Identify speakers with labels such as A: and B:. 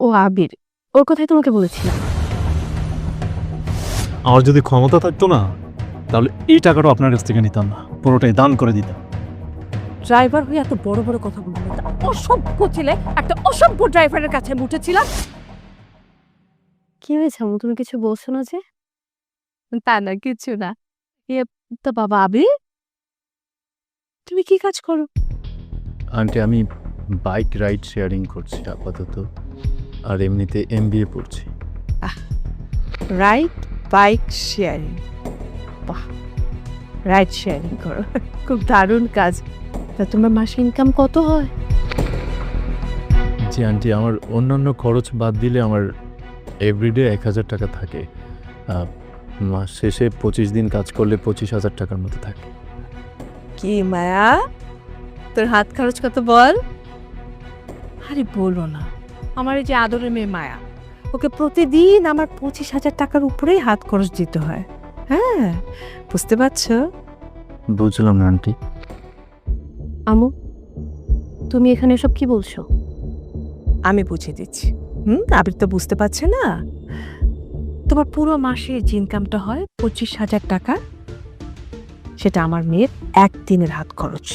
A: ও আবির, ওর কথাই তোমাকে বলেছিলাম।
B: আমার যদি ক্ষমতা থাকতো না তাহলে এই টাকাটা আপনার কাছ থেকে নিতাম না, পুরোটাই দান করে দিতাম।
C: ড্রাইভার হয়ে এত বড় বড় কথা বলবো না। অসভ্য ছেলে, একটা অসভ্য ড্রাইভারের কাছে আমি উঠেছিলাম।
A: কি হয়েছে আম্মু, তুমি কিছু বলছো না যে?
C: তা না, কিছু না। এ তো বাবা আবির, তুমি কি কাজ করো?
B: আন্টি আমি বাইক রাইড শেয়ারিং করছি আপাতত, আর এমনিতে এমবিএ পড়ছি।
C: রাইড বাইক শেয়ারিং, বাহ, রাইড শেয়ারিং করো, খুব দারুণ কাজ। তা তোমার মাসে ইনকাম কত হয়?
B: জি আন্টি, আমার অন্যান্য খরচ বাদ দিলে আমার এভরিডে 1,000 টাকা থাকে। মাস শেষে 25 দিন কাজ করলে 25,000 টাকার মতো থাকে।
C: কি মায়া, তোর হাত খরচ কত বল? আরে বলো না, আমার এই যে আদরের মেয়ে মায়া, ওকে প্রতিদিন আমার 25,000 টাকার উপরেই হাত খরচ দিতে হয়। হ্যাঁ, বুঝতে পারছো?
B: বুঝলাম না আন্টি।
A: আম্মু, তুমি এখানে এসব কি বলছো?
C: আমি বুঝিয়ে দিচ্ছি। আবির তো বুঝতে পারছে না। তোমার পুরো মাসে যে ইনকামটা হয় 25,000 টাকা, সেটা আমার মেয়ের একদিনের হাত খরচ।